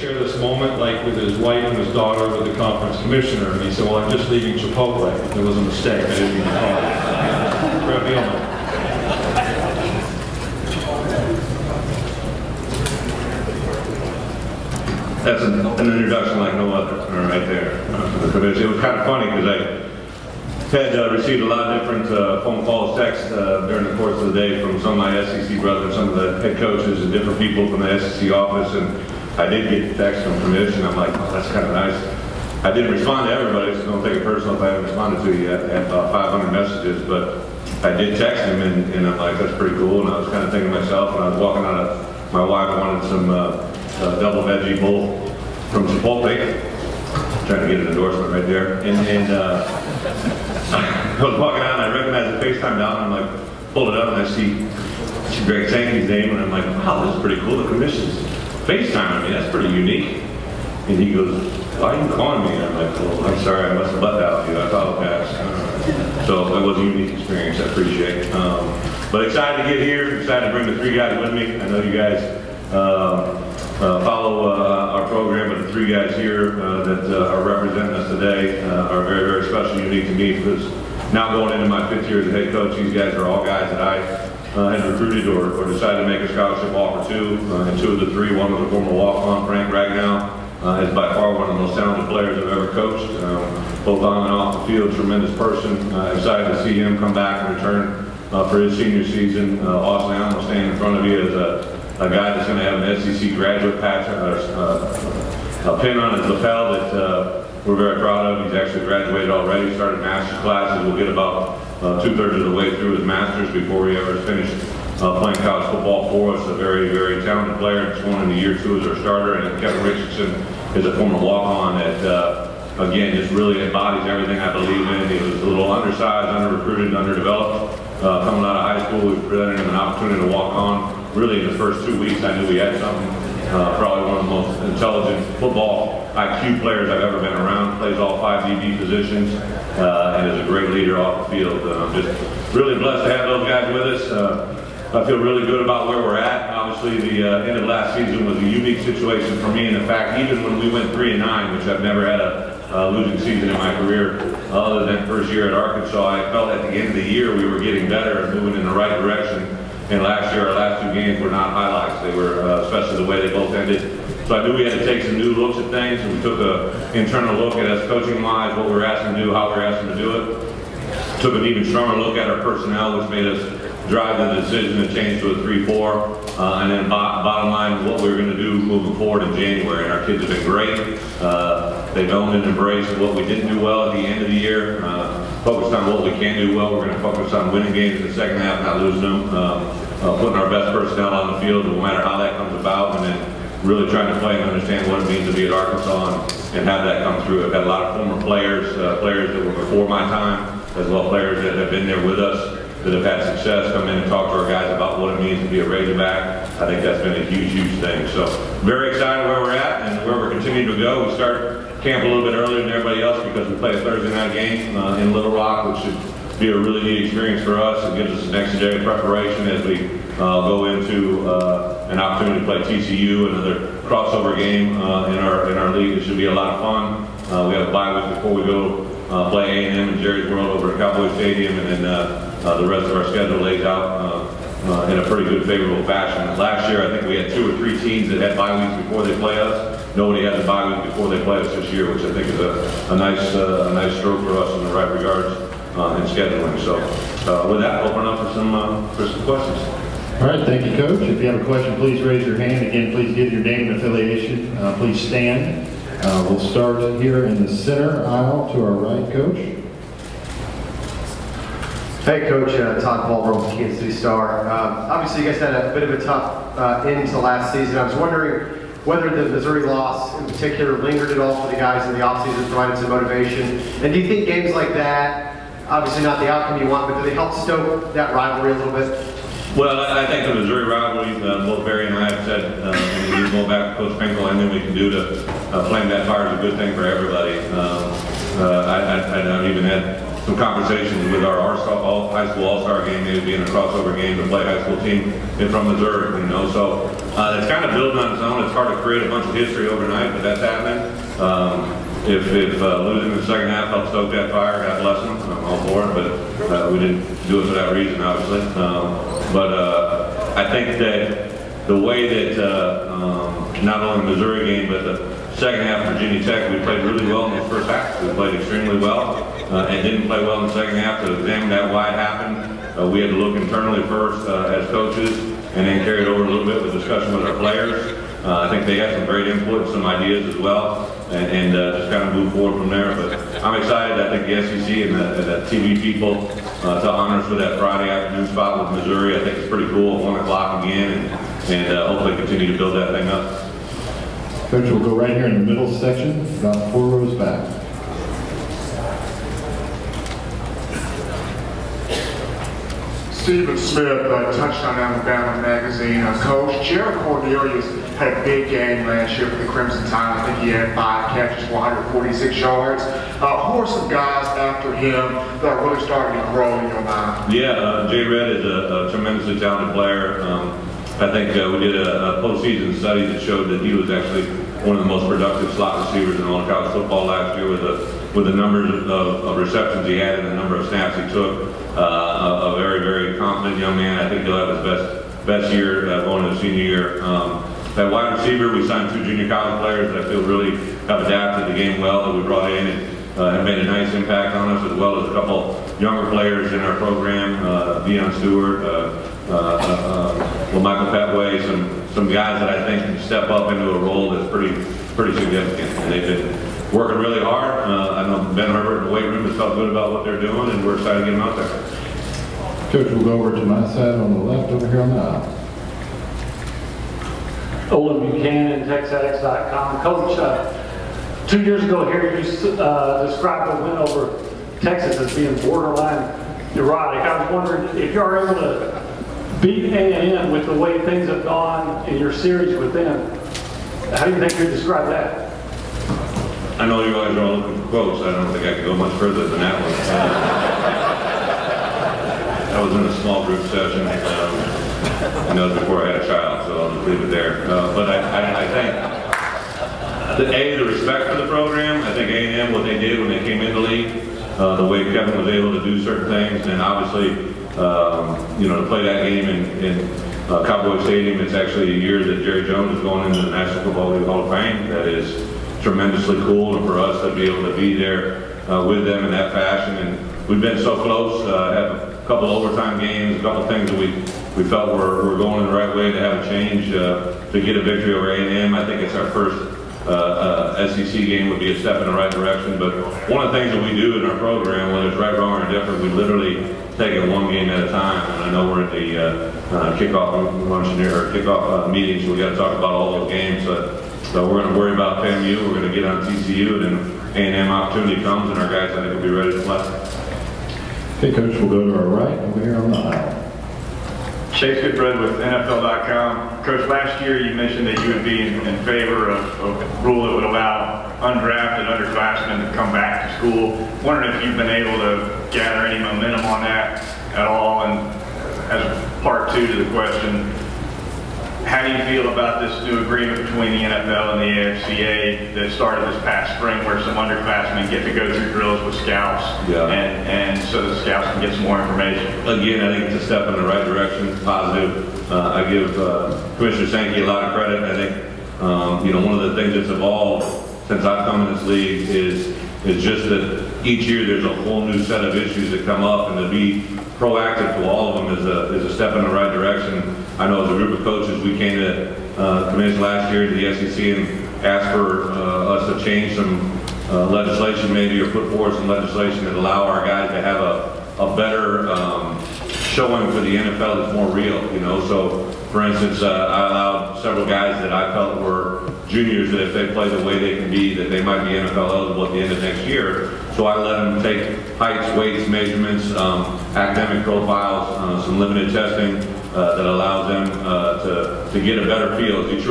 share this moment like with his wife and his daughter with the conference commissioner, and he said, well, I'm just leaving Chipotle. It was a mistake. I didn't mean to call it. Bret Bielema. That's an introduction like no other, right there. It was kind of funny because I had received a lot of different phone calls, texts during the course of the day from some of my SEC brothers, some of the head coaches and different people from the SEC office, and I did get text from commission. I'm like, oh, that's kind of nice. I didn't respond to everybody, so don't take it personal if I haven't responded to you yet. I had about 500 messages, but I did text him, and I'm like, that's pretty cool. And I was kind of thinking to myself, when I was walking out of my wife wanted some double veggie bowl from Chipotle. Trying to get an endorsement right there. And I was walking out and I recognized the FaceTime down, and I'm like, pulled it up and I see Greg Sankey's name, and I'm like, wow, this is pretty cool. The commission's FaceTiming me. That's pretty unique. And he goes, why are you calling me? And I'm like, well, I'm sorry, I must have left out you. I apologize. So it was a unique experience. I appreciate it. But excited to get here. Excited to bring the three guys with me. I know you guys follow our program, but the three guys here that are representing us today are very, very special, unique to me, because now going into my 5th year as a head coach, these guys are all guys that I had recruited or decided to make a scholarship offer to, and 2 of the 3, one was a former walk-on, Frank Ragnow, is by far one of the most talented players I've ever coached, both on and off the field, tremendous person. Excited to see him come back and return for his senior season. Austin Allen will stand in front of you as a guy that's going to have an SEC graduate patch, a pin on his lapel that we're very proud of. He's actually graduated already, started master's classes. We'll get about 2/3 of the way through his master's before he ever finished playing college football for us. A very, very talented player. Just going into year 2 as our starter. And Kevin Richardson is a former walk-on that, again, just really embodies everything I believe in. He was a little undersized, under-recruited, underdeveloped. Coming out of high school, we presented him an opportunity to walk on. Really, in the first 2 weeks, I knew we had something. Probably one of the most intelligent football IQ players I've ever been around. Plays all 5 DB positions and is a great leader off the field. I'm just really blessed to have those guys with us. I feel really good about where we're at. Obviously, the end of last season was a unique situation for me. And in fact, even when we went 3-9, which I've never had a losing season in my career, other than first year at Arkansas, I felt at the end of the year we were getting better and moving in the right direction. And last year, our last 2 games were not highlights. They were, especially the way they both ended. So I knew we had to take some new looks at things, and we took an internal look at us coaching-wise, what we were asking to do, how we were asking to do it. Took an even stronger look at our personnel, which made us drive the decision to change to a 3-4. And then bottom line, what we were going to do moving forward in January. And our kids have been great. They've owned and embraced what we didn't do well at the end of the year. Focused on what we can do well. We're going to focus on winning games in the second half, not losing them. Putting our best personnel on the field, no matter how that comes about, and then really trying to play and understand what it means to be at Arkansas and have that come through. I've had a lot of former players, players that were before my time, as well as players that have been there with us, that have had success, come in and talk to our guys about what it means to be a Razorback. I think that's been a huge, huge thing. So very excited where we're at and where we're continuing to go. We start camp a little bit earlier than everybody else because we play a Thursday night game in Little Rock, which should be a really neat experience for us. It gives us an extra day of preparation as we go into an opportunity to play TCU, another crossover game in our league. It should be a lot of fun. We have a bye week before we go play A&M in Jerry's World over at Cowboy Stadium, and then the rest of our schedule lays out in a pretty good, favorable fashion. Last year, I think we had 2 or 3 teams that had bye weeks before they play us. Nobody has a bye week before they play us this year, which I think is a nice stroke for us in the right regards in scheduling. So with that, open up for some questions. All right, thank you, Coach. If you have a question, please raise your hand. Again, please give your name and affiliation. Please stand. We'll start here in the center aisle to our right, Coach. Hey, Coach. Todd Paul from Kansas City Star. Obviously, you guys had a bit of a tough end to last season. I was wondering whether the Missouri loss in particular lingered at all for the guys in the offseason, provided some motivation. And do you think games like that, obviously not the outcome you want, but do they help stoke that rivalry a little bit? Well, I think the Missouri rivalry, both Barry and I have said, when we go back to Coach Finkel, anything we can do to flame that fire is a good thing for everybody. I don't even had some conversations with our high school all-star game, maybe being a crossover game to play high school team from Missouri, you know. So it's kind of building on its own. It's hard to create a bunch of history overnight, but that's happening. If losing the second half helps stoke that fire, God bless them. I'm all for it, but we didn't do it for that reason, obviously. I think that the way that not only the Missouri game, but the second half Virginia Tech, we played really well in the first half. We played extremely well and didn't play well in the second half. To examine that, why it happened, we had to look internally first as coaches, and then carry it over a little bit with discussion with our players. I think they had some great input, some ideas as well, and just kind of move forward from there. But I'm excited. I think the SEC and the TV people to honor us for that Friday afternoon spot with Missouri. I think it's pretty cool at 1 o'clock again, and hopefully continue to build that thing up. Coach, we'll go right here in the middle section, about 4 rows back. Stephen Smith, Touchdown Alabama Magazine. Coach, Jared Cornelius had a big game last year for the Crimson Tide. I think he had 5 catches, 146 yards. Who are some guys after him that are really starting to grow in your mind? Yeah, Jay Red is a tremendously talented player. I think we did a postseason study that showed that he was actually one of the most productive slot receivers in all of college football last year with the numbers of receptions he had and the number of snaps he took. A very, very confident young man. I think he'll have his best year going into senior year. That wide receiver, we signed 2 junior college players that I feel really have adapted the game well that we brought in and have made a nice impact on us, as well as a couple younger players in our program, Deion Stewart, Michael Petway, some guys that I think can step up into a role that's pretty significant. And they've been working really hard. I know Ben Herbert in the weight room has felt good about what they're doing, and we're excited to get them out there. Coach, we'll go over to my side on the left over here on the aisle. Olin Buchanan, TexAddicts.com. Coach, 2 years ago here you described the win over Texas as being borderline erotic. I was wondering if you are able to beat A&M with the way things have gone in your series with them. How do you think you would describe that? I know you guys are all looking for quotes. I don't think I could go much further than that one. I was in a small group session, and that was before I had a child, so I'll just leave it there. But I think, the respect for the program, I think A&M, what they did when they came into the league, the way Kevin was able to do certain things, and obviously, to play that game in Cowboy Stadium, it's actually a year that Jerry Jones is going into the National Football League Hall of Fame. That is tremendously cool, and for us to be able to be there with them in that fashion. And we've been so close, have a couple overtime games, a couple things that we felt were going in the right way to have a change to get a victory over A&M. I think it's our first SEC game would be a step in the right direction. But one of the things that we do in our program, whether it's right, wrong, or different, we literally take it one game at a time. And I know we're at the kickoff luncheon here, or kickoff meetings, so we got to talk about all those games. So we're going to worry about FAMU, we're going to get on TCU, and then A&M opportunity comes, and our guys, I think, will be ready to play. Okay, Coach, we'll go to our right over here on the aisle. Chase Goodbread with NFL.com. Coach, last year you mentioned that you would be in favor of a rule that would allow undrafted underclassmen to come back to school. Wondering if you've been able to gather any momentum on that at all. And as part 2 to the question, how do you feel about this new agreement between the NFL and the AFCA that started this past spring, where some underclassmen get to go through drills with scouts, and so the scouts can get some more information? Again, I think it's a step in the right direction, positive. I give Commissioner Sankey a lot of credit. I think one of the things that's evolved since I've come in this league is just that each year there's a whole new set of issues that come up, and to be proactive to all of them is a step in the right direction. I know as a group of coaches, we came to committees last year to the SEC and asked for us to change some legislation maybe, or put forward some legislation that allow our guys to have a better showing for the NFL that's more real, So, for instance, I allowed several guys that I felt were juniors that if they play the way they can be, that they might be NFL eligible at the end of next year. So I let them take heights, weights, measurements, academic profiles, some limited testing that allows them to get a better feel. Is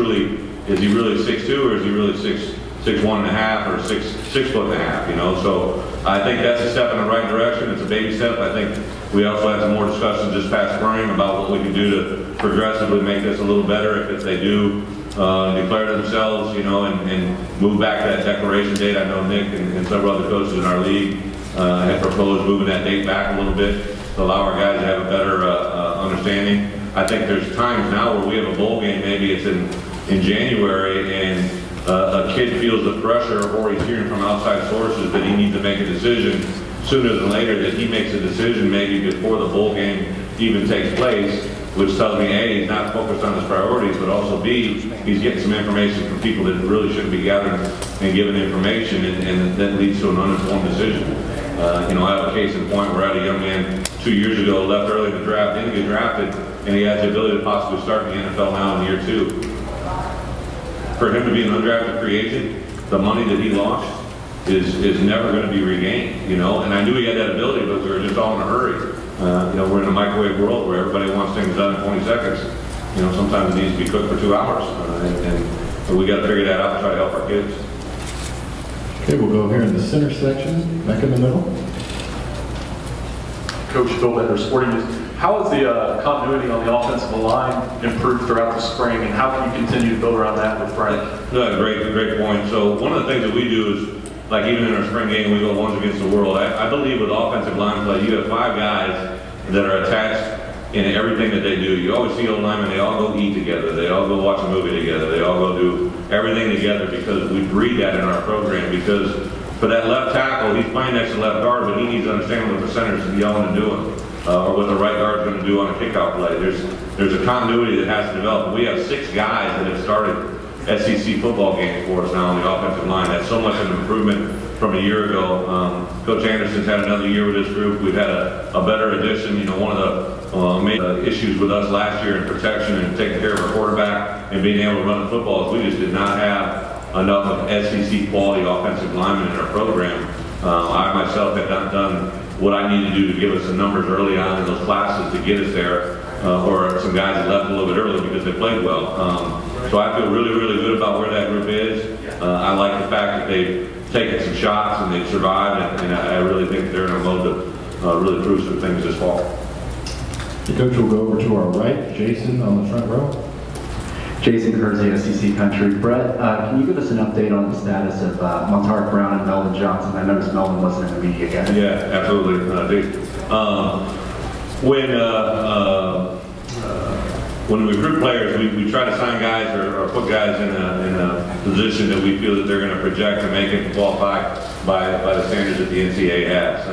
he really 6'2", or is he really 6'1.5" or 6'1.5"? So I think that's a step in the right direction. It's a baby step. I think we also had some more discussions this past spring about what we can do to progressively make this a little better if they do declare themselves, you know, and move back to that declaration date. I know Nick and several other coaches in our league have proposed moving that date back a little bit to allow our guys to have a better understanding. I think there's times now where we have a bowl game, maybe it's in January, and a kid feels the pressure, or he's hearing from outside sources that he needs to make a decision sooner than later, that he makes a decision maybe before the bowl game even takes place, which tells me A, he's not focused on his priorities, but also B, he's getting some information from people that really shouldn't be gathering and giving information, and that leads to an uninformed decision. You know, I have a case in point where I had a young man 2 years ago, left early in the draft, didn't get drafted, and he has the ability to possibly start in the NFL now in year 2. For him to be an undrafted free agent, the money that he lost is never going to be regained, you know, and I knew he had that ability, but we were just all in a hurry. You know, we're in a microwave world where everybody wants things done in 20 seconds. You know, sometimes it needs to be cooked for 2 hours, and we got to figure that out and try to help our kids. Okay, we'll go here in the center section, back in the middle. Coach Phil Bender, Sporting News. How has the continuity on the offensive line improved throughout the spring, and how can you continue to build around that with Frank? Great point. So one of the things that we do is, like even in our spring game, we go once against the world. I believe with offensive line play, you have 5 guys that are attached in everything that they do. You always see old linemen, they all go eat together, they all go watch a movie together, they all go do everything together, because we breed that in our program. Because for that left tackle, he's playing next to left guard, but he needs to understand what the center's yelling and doing, or what the right guard's going to do on a kickout play. There's a continuity that has to develop. We have 6 guys that have started SEC football games for us now on the offensive line. That's so much of an improvement from a year ago. Coach Anderson's had another year with this group. We've had a better addition. You know, one of the main issues with us last year in protection and taking care of our quarterback and being able to run the football is we just did not have enough of SEC quality offensive linemen in our program. I myself had not done what I needed to do to give us the numbers early on in those classes to get us there, or some guys that left a little bit early because they played well. So I feel really good about where that group is. I like the fact that they've taken some shots and they've survived, and I really think they're in a mode to really prove some things this fall. The coach will go over to our right, Jason on the front row. Jason Kersey, SEC Country. Brett, can you give us an update on the status of Montaric Brown and Melvin Johnson? I noticed Melvin wasn't in the media yet. Yeah, absolutely. When we recruit players, we try to sign guys or put guys in a position that we feel that they're going to project and make it to qualify by the standards that the NCAA has.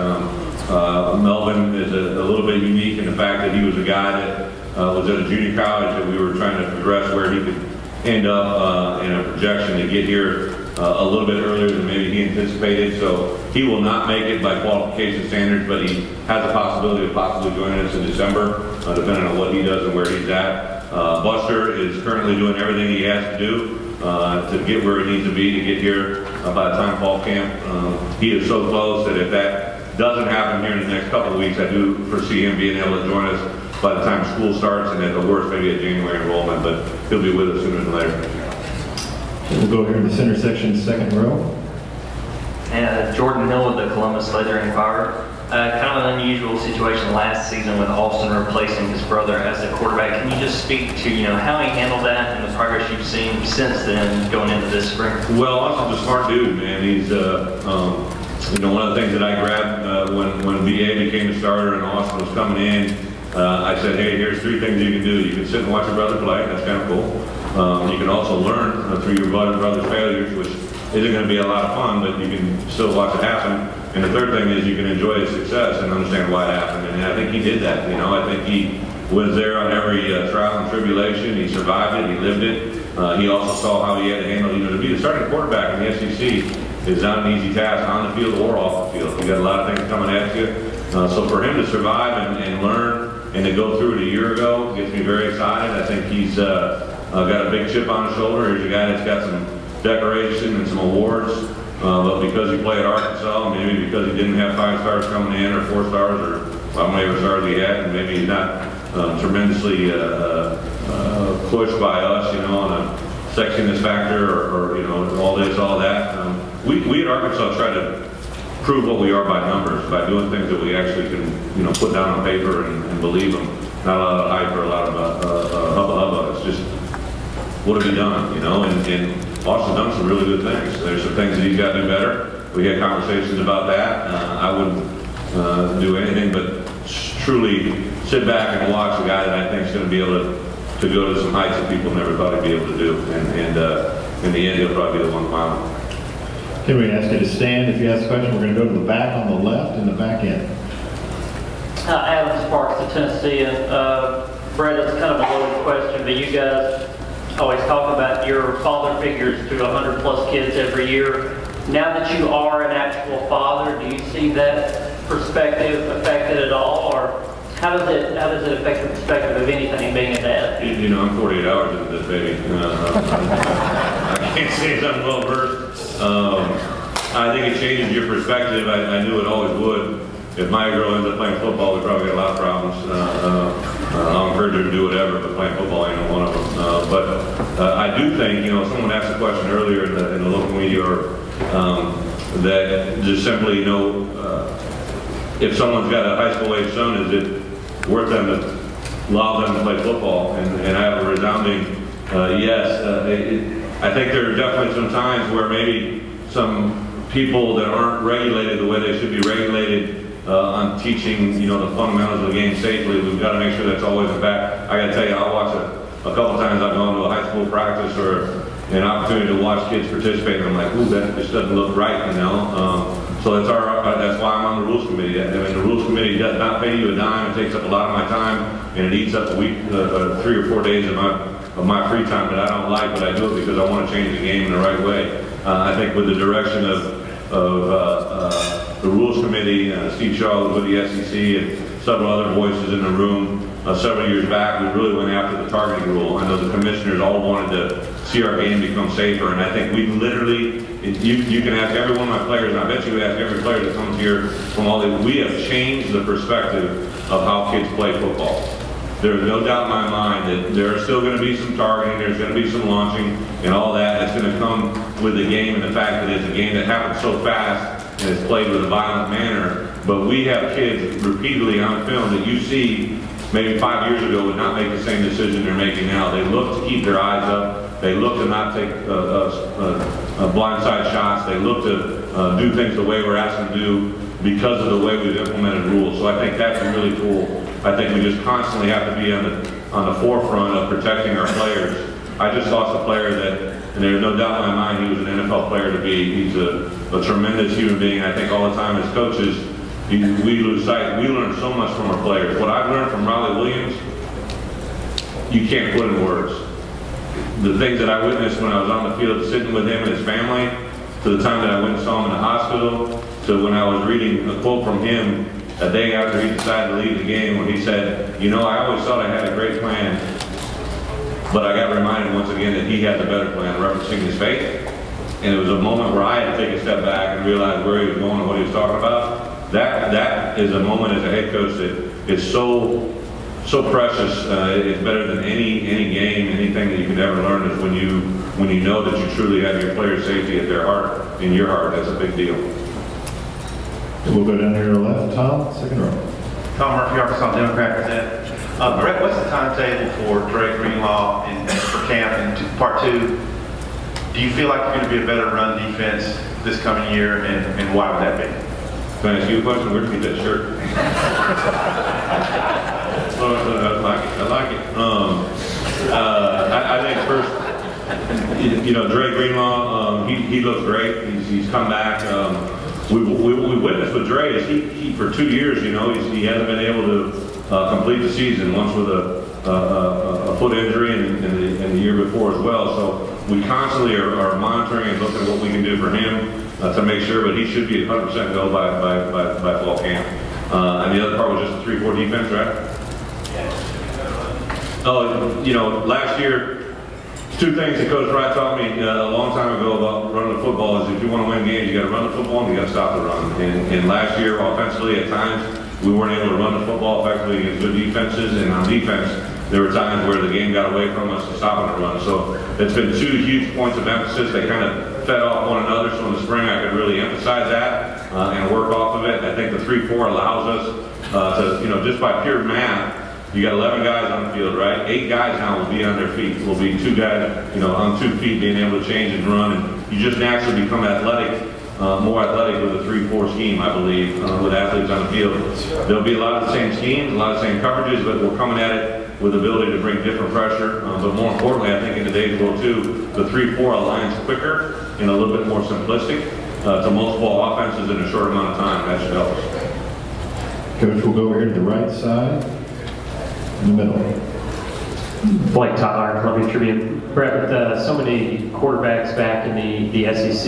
Melvin is a little bit unique in the fact that he was a guy that was at a junior college that we were trying to progress where he could end up in a projection to get here a little bit earlier than maybe he anticipated. So he will not make it by qualification standards, but he has a possibility of possibly joining us in December, depending on what he does and where he's at. Buster is currently doing everything he has to do to get where he needs to be to get here by the time fall camp. He is so close that if that doesn't happen here in the next couple of weeks, I do foresee him being able to join us by the time school starts, and at the worst, maybe a January enrollment, but he'll be with us sooner than later. We'll go here in the center section, second row. And Jordan Hill with the Columbus Ledger Inquirer. Kind of an unusual situation last season with Austin replacing his brother as the quarterback. Can you just speak to, how he handled that and the progress you've seen since then going into this spring? Well, Austin's a smart dude, man. He's, one of the things that I grabbed when BA became the starter and Austin was coming in, I said, hey, here's 3 things you can do. You can sit and watch your brother play. That's kind of cool. You can also learn through your brother's failures, which isn't going to be a lot of fun, but you can still watch it happen. And the third thing is you can enjoy his success and understand why it happened. And I think he did that. I think he was there on every trial and tribulation. He survived it. He lived it. He also saw how he had to handle, to be the starting quarterback in the SEC is not an easy task on the field or off the field. You got a lot of things coming at you. So for him to survive and learn and to go through it a year ago gets me very excited. I think he's got a big chip on his shoulder. He's a guy that's got some decoration and some awards. But because he played at Arkansas, maybe because he didn't have 5 stars coming in or 4 stars or how many stars he had, and maybe he's not tremendously pushed by us, on a sexiness factor or all this, all that. We at Arkansas try to prove what we are by numbers, by doing things that we actually can, you know, put down on paper and believe them. Not a lot of hype or a lot of hubba. It's just, what have we done, you know? And Austin's done some really good things. There's some things that he's got to do better. We had conversations about that. I wouldn't do anything but truly sit back and watch a guy that I think is going to be able to go to some heights that people never thought he'd be able to do. And in the end, he'll probably be the one final. Can we ask you to stand? If you ask a question, we're going to go to the back on the left and the back end. Adam Sparks of Tennessee. Bret, it's kind of a loaded question, but you guys always talk about your father figures to 100 plus kids every year. Now that you are an actual father, do you see that perspective affected at all, or how does it affect the perspective of anything being a dad? You know, I'm 48 hours into this, baby. I can't say I'm well versed. I think it changes your perspective. I knew it always would. If my girl ends up playing football, we probably got a lot of problems. I'll encourage her to do whatever, but playing football ain't one of them. But I do think, you know, someone asked a question earlier in the local media, that just simply, you know, if someone's got a high school age son, is it worth them to allow them to play football? And I have a resounding yes. I think there are definitely some times where maybe some people that aren't regulated the way they should be regulated on teaching, you know, the fundamentals of the game safely. We've got to make sure that's always in back. I got to tell you, I'll watch a couple times I've gone to a high school practice or an opportunity to watch kids participate, and I'm like, ooh, that just doesn't look right, you know. So that's why I'm on the rules committee. I mean, the rules committee does not pay you a dime. It takes up a lot of my time, and it eats up a week, 3 or 4 days of my free time that I don't like, but I do it because I want to change the game in the right way. I think with the direction of the rules committee, Steve Shaw was with the SEC, and several other voices in the room. Several years back, we really went after the targeting rule. I know the commissioners all wanted to see our game become safer, and I think we literally, you can ask every one of my players, and I bet you would ask every player that comes here from all the, we have changed the perspective of how kids play football. There's no doubt in my mind that there are still going to be some targeting, there's going to be some launching, and all that. It's going to come with the game and the fact that it's a game that happens so fast and it's played with a violent manner. But we have kids repeatedly on film that you see maybe 5 years ago would not make the same decision they're making now. They look to keep their eyes up. They look to not take blindside shots. They look to do things the way we're asking to do because of the way we've implemented rules. So I think that's really cool. I think we just constantly have to be on the forefront of protecting our players. I just lost a player that, and there's no doubt in my mind he was an NFL player to be. He's a tremendous human being. I think all the time as coaches, we lose sight. We learn so much from our players. What I've learned from Riley Williams, you can't put in words. The things that I witnessed when I was on the field sitting with him and his family, to the time that I went and saw him in the hospital, to when I was reading a quote from him a day after he decided to leave the game, when he said, you know, I always thought I had a great plan, but I got reminded once again that he had the better plan, referencing his faith. And it was a moment where I had to take a step back and realize where he was going and what he was talking about. That is a moment as a head coach that is so precious. It's better than any game, anything that you could ever learn, is when you know that you truly have your players' safety at their heart, in your heart. That's a big deal. We'll go down here to the left. Tom, second row. Tom Murphy, Arkansas Democrat Gazette. Bret, what's the timetable for Dre Greenlaw and for camp in part 2? Do you feel like you're going to be a better run defense this coming year, and why would that be? Can I ask you a question? Where'd you get that shirt? I like it. I think first, you know, Dre Greenlaw, he looks great. He's come back. We witnessed with Dre is he for 2 years, you know, he hasn't been able to complete the season. Once with a foot injury, and the year before as well. So we constantly are monitoring and looking at what we can do for him. To make sure, but he should be at 100% go by fall camp. And the other part was just a 3-4 defense, right? Oh, you know, last year, 2 things that Coach Wright taught me a long time ago about running the football is if you want to win games, you got to run the football and you got to stop the run. And last year, offensively, at times, we weren't able to run the football effectively against good defenses, and on defense, there were times where the game got away from us and stopping the run. So it's been 2 huge points of emphasis. They kind of fed off one another, so in the spring I could really emphasize that. and work off of it. I think the 3-4 allows us to, you know, just by pure math, you got 11 guys on the field, right? 8 guys now will be on their feet. Will be 2 guys, you know, on 2 feet being able to change and run, and you just naturally become athletic, more athletic with a 3-4 scheme, I believe, with athletes on the field. There'll be a lot of the same schemes, a lot of the same coverages, but we're coming at it with the ability to bring different pressure. But more importantly, I think in today's world too, the 3-4 aligns quicker and a little bit more simplistic to multiple offenses in a short amount of time. That should help us. Coach, we'll go over here to the right side, in the middle. Blake Tyler, Columbia Tribune. Bret, with so many quarterbacks back in the SEC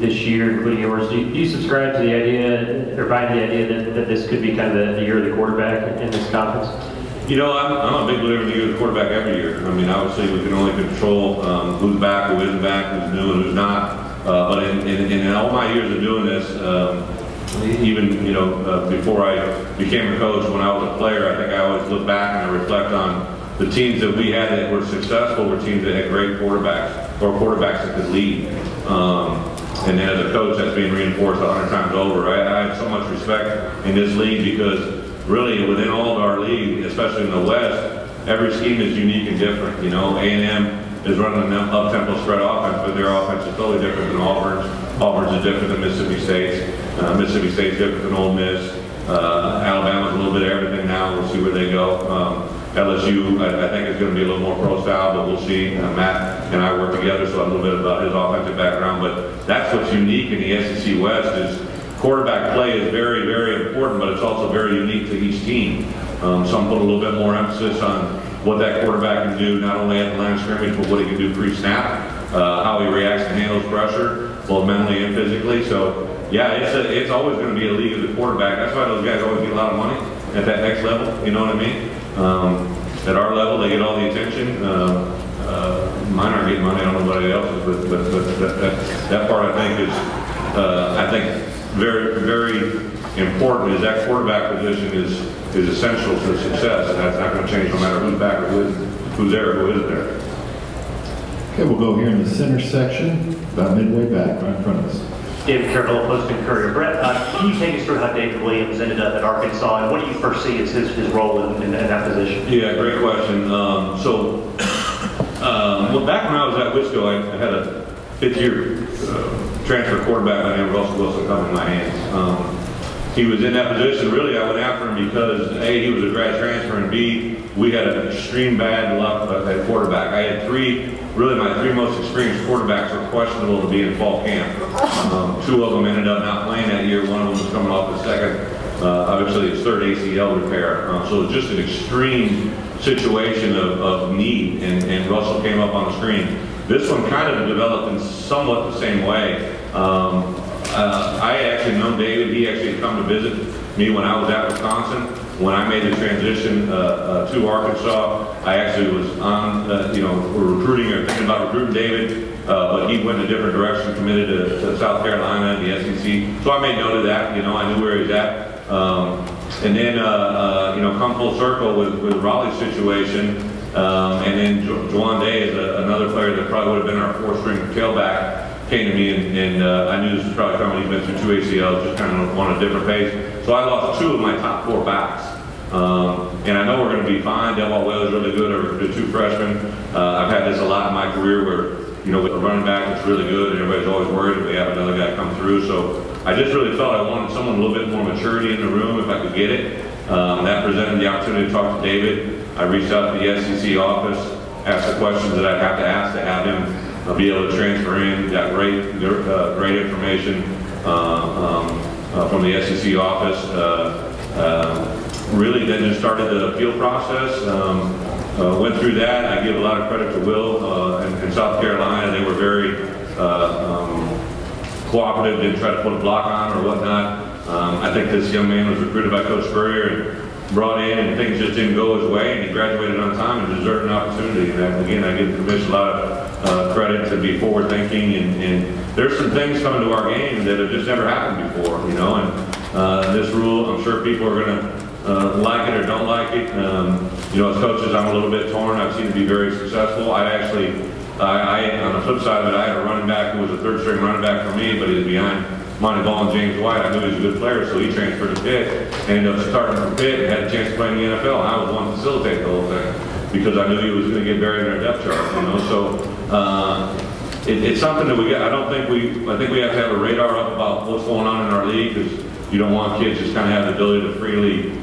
this year, including yours, do you subscribe to the idea, or buy the idea that this could be kind of the year of the quarterback in this conference? You know, I'm a big believer in the year of the quarterback every year. I mean, obviously we can only control who's back, who isn't back, who's new and who's not. But in all my years of doing this, even, you know, before I became a coach, when I was a player, I think I always look back and I reflect on the teams that we had that were successful were teams that had great quarterbacks, or quarterbacks that could lead. And then as a coach, that's being reinforced 100 times over. I have so much respect in this league because really within all of our league, especially in the West, every scheme is unique and different. You know, A&M is running an up-tempo spread offense, but their offense is totally different than Auburn's. Auburn's is different than Mississippi State's. Mississippi State's different than Ole Miss. Alabama's a little bit of everything now. We'll see where they go. LSU, I think is going to be a little more pro style, but we'll see. Matt and I work together, so I know a little bit about his offensive background. But that's what's unique in the SEC West is quarterback play is very, very important, but it's also very unique to each team. Some put a little bit more emphasis on what that quarterback can do, not only at the line of scrimmage, but what he can do pre-snap, how he reacts and handles pressure, both mentally and physically. So, yeah, it's always going to be a league of the quarterback. That's why those guys always get a lot of money at that next level, you know what I mean? At our level, they get all the attention. Mine aren't getting money, I don't know about anybody else's, but that part I think is, very, very important is that quarterback position is essential to success, and that's not going to change no matter who's back or who's there or who isn't there. Okay, we'll go here in the center section, about midway back, right in front of us. David Carroll, Post and Courier. Bret, can you take us through how David Williams ended up at Arkansas, and what do you first see as his role in that position? Yeah, great question. Well, back when I was at Wisco, I had a 5th-year transfer quarterback by the name of Russell Wilson come in my hands. He was in that position. Really, I went after him because A, he was a grad transfer, and B, we had an extreme bad luck at quarterback. I had my 3 most experienced quarterbacks were questionable to be in fall camp. 2 of them ended up not playing that year. One of them was coming off his obviously his 3rd ACL repair. So it was just an extreme situation of need, and Russell came up on the screen. This one kind of developed in somewhat the same way. I had actually known David. He actually had come to visit me when I was at Wisconsin. When I made the transition to Arkansas, I actually was on, recruiting or thinking about recruiting David, but he went in a different direction, committed to South Carolina and the SEC. So I made note of that. You know, I knew where he was at. And then, come full circle with Raleigh's situation. And then Juwan Day is another player that probably would have been our 4th-string tailback. Came to me and I knew this was probably coming. He's been through 2 ACLs, just kind of on a different pace. So I lost 2 of my top 4 backs. And I know we're going to be fine. Delwalt Whale is really good. I recruited 2 freshmen. I've had this a lot in my career where, with a running back that's really good and everybody's always worried if they have another guy come through. So I just really felt I wanted someone a little bit more maturity in the room if I could get it. That presented the opportunity to talk to David. I reached out to the SEC office, asked the questions that I'd have to ask to have him be able to transfer in. Got great information from the SEC office. Really then just started the appeal process. Went through that. I give a lot of credit to Will in South Carolina. They were very cooperative, didn't try to put a block on or whatnot. I think this young man was recruited by Coach Spurrier and brought in, and things just didn't go his way, and he graduated on time and deserved an opportunity. And again, I give the commission a lot of credit to be forward-thinking, and there's some things coming to our game that have just never happened before, and this rule, I'm sure people are going to like it or don't like it. As coaches, I'm a little bit torn. I've seen it be very successful. I on the flip side of it, I had a running back who was a 3rd-string running back for me, but he was behind Monty Ball and James White. I knew he was a good player, so he transferred to Pitt, and ended up starting from Pitt and had a chance to play in the NFL. And I was one to facilitate the whole thing because I knew he was going to get buried in our depth chart, you know. So it's something that we got. I think we have to have a radar up about what's going on in our league, because you don't want kids just kind of have the ability to freely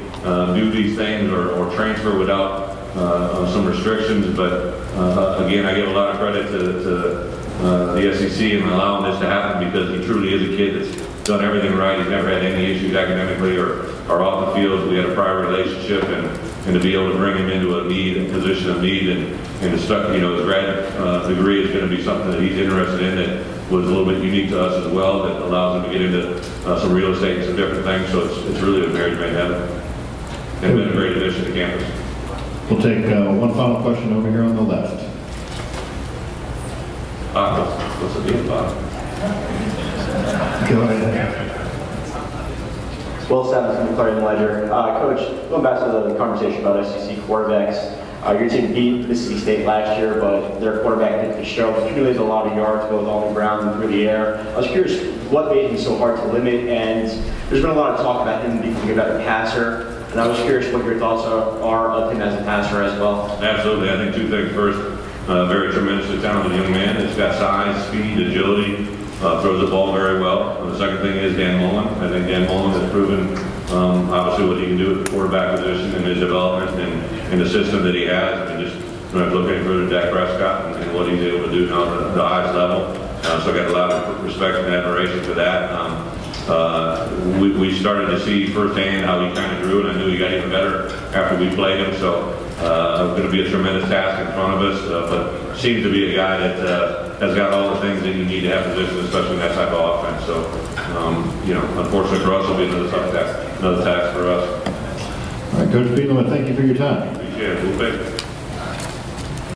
do these things or transfer without some restrictions. But again, I give a lot of credit to the SEC and allowing this to happen, because he truly is a kid that's done everything right. He's never had any issues academically or off the field. We had a prior relationship, and to be able to bring him into a position of need, and to start, you know, his grad degree is going to be something that he's interested in, that was a little bit unique to us as well, that allows him to get into some real estate and some different things. So it's really a marriage made in heaven, and been a great addition to campus. We'll take one final question over here on the left. What's the deal, Bob? Go ahead. Will Simmons from the Clarion Ledger. Coach, going back to the conversation about SEC quarterbacks, your team beat Mississippi State last year, but their quarterback didn't show. He accumulated a lot of yards, both on the ground and through the air. I was curious what made him so hard to limit, and there's been a lot of talk about him becoming a better passer, and I was curious what your thoughts are of him as a passer as well. Absolutely. I think two things. First, very tremendously talented young man. He's got size, speed, agility, throws the ball very well. And the second thing is Dan Mullen. I think Dan Mullen has proven obviously what he can do at the quarterback position and his development and the system that he has. I mean, just when I'm looking through Dak Prescott and what he's able to do now at the highest level. So I got a lot of respect and admiration for that. We started to see firsthand how he kind of grew, and I knew he got even better after we played him. So it's going to be a tremendous task in front of us, but seems to be a guy that has got all the things that you need to have positioned, especially in that type of offense. So, you know, unfortunately for us, it'll be another tough task, another task for us. All right, Coach Bielema, thank you for your time. Appreciate it. We'll